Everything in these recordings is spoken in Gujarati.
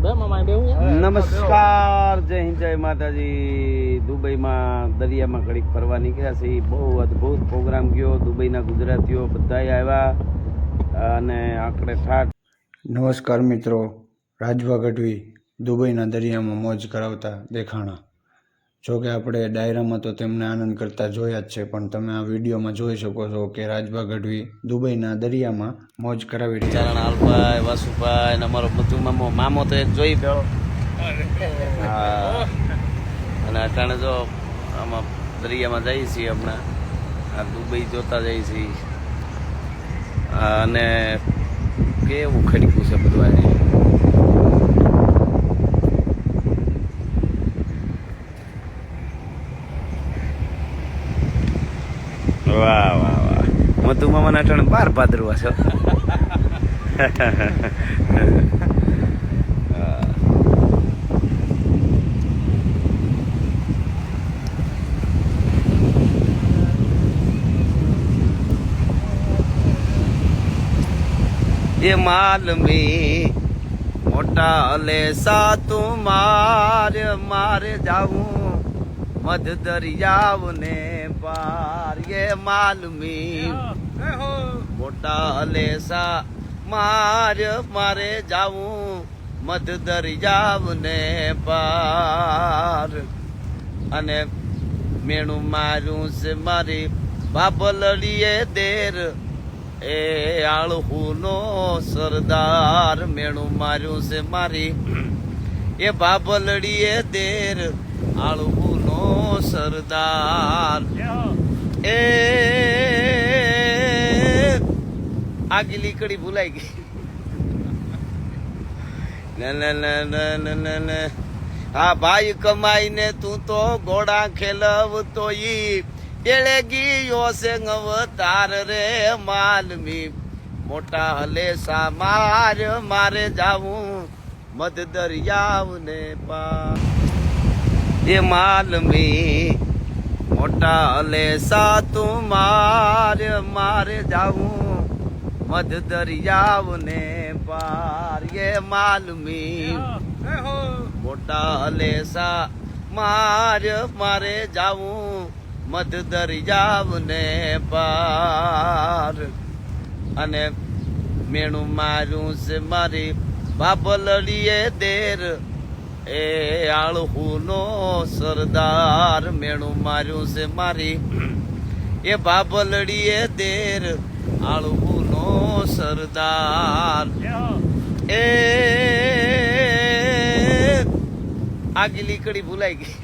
નમસ્કાર, જય હિન્દ, જય માતાજી. દુબઈમાં દરિયામાં ઘડીક ફરવા નીકળ્યા છે. બહુ અદભુત પ્રોગ્રામ ગયો. દુબઈના ગુજરાતીઓ બધાય આવ્યા અને આંકડે ઠાઠ. નમસ્કાર મિત્રો, રાજભા ગઢવી દુબઈના દરિયામાં મોજ કરાવતા દેખાણા. જોકે આપણે ડાયરામાં તો તેમને આનંદ કરતા જોયા જ છે, પણ તમે આ વિડીયોમાં જોઈ શકો છો કે રાજભા ગઢવી દુબઈના દરિયામાં મોજ કરાવી રહ્યા. ચારણ હાલભાઈ, વાસુભાઈ ને અમારો બધું મામો તો એક જોઈ પેલો. હા, અને અટાણે જો આમાં દરિયામાં જઈએ છીએ હમણાં. આ દુબઈ જોતા જઈએ છીએ અને કેવું ખડક્યું છે બધું. આજે વાહ વાહ વાહ, મધુ મામા અટાણે 12 ભાદરવા છો. ये मालमी मोटा लेसा તું મારે જાऊं મધ દરિયાવ ને પાર. ये मालमी मोटा लेसा મારે જાऊं મધ દરિયાવ ને પાર. અને મેણું મારું છે મારી બાબલડીએ દેર, એ આળહુનો સરદાર. મેણું માર્યું છે મારી એ બાબલડીએ દેર, આળહુનો સરદાર. એ આગલી કડી ભૂલાઈ ગઈ. હા ભાઈ, કમાઈને તું તો ઘોડા ખેલવતો ઈ એળેગી યોસે અવતાર રે. માલમી મોટા હલેસા મારે જાવું મધ દરિયાવ ને પાર. એ માલમી મોટા હલેસા તું મારે જાવું મધ દરિયાવ ને પાર. એ માલમી મોટા હલેસા મારે જાવું મધ દરિયાવ ને પાર. અને મેણું માર્યું છે મારી બાબલડીએ દેર, એ આળહુનો સરદાર. મેણું માર્યું છે મારી એ બાબલડીએ દેર, આળહુનો સરદાર. એ આગલી કડી ભૂલાઈ ગઈ.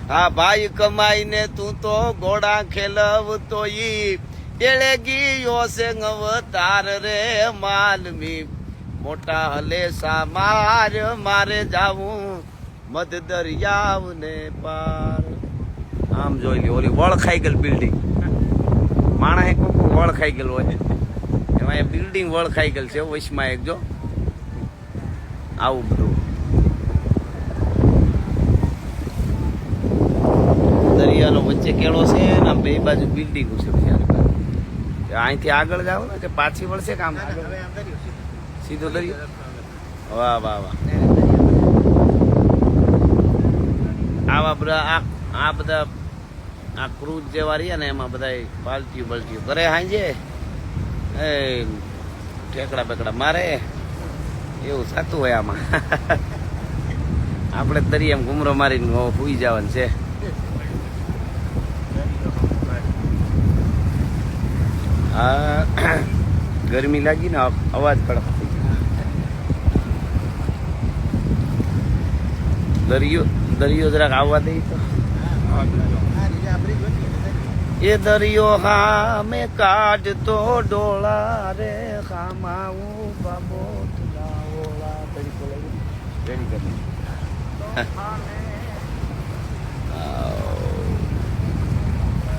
હા ભાઈ, કમાઈને તું તો ઘોડા ખેલવતો ઈ એળેગી યોસે અવતાર રે. માલમી મોટા હલેસા મારે જાવું મધ દરિયાવ ને પાર. આમ જોઈ લે, ઓલી વળ ખાઈ ગયેલ બિલ્ડિંગ. માણસ વળ ખાઈ ગયેલ હોય એમાં એ બિલ્ડિંગ વળ ખાઈ ગયેલ છે વચમાં એક. જો આવું બધું દરિયાનો વચ્ચે કેળો છે ને બે બાજુ બિલ્ડિંગો છે. અહીંથી આગળ જાવ ને કે પાછી વળશે કામ સીધો દરિયો. વાહ વાહ વાહ. આવા બધા આ બધા આ ક્રૂઝ જેવા રહ્યા ને એમાં બધા પાલટીઓ કરે હાંજે એ ઠેકડા બેકડા મારે એવું થતું હોય આમાં. આપણે દરિયામાં ઘૂમરો મારીને સુઈ જવાનું છે. હા, ગરમી લાગી ને અવાજ કડક થઈ ગયો. દરિયો જરાક આવવા દે તો. એ દરિયો હા મેં કાઢતો ડોળા રે, ખામાવું બાબો ઓળા. રેડી કરી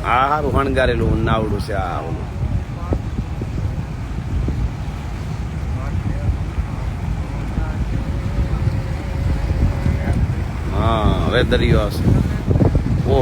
આ હારું હણગારેલું નાવડું છે. આ ઓલું હા, હવે દરિયો આવશે. ઓ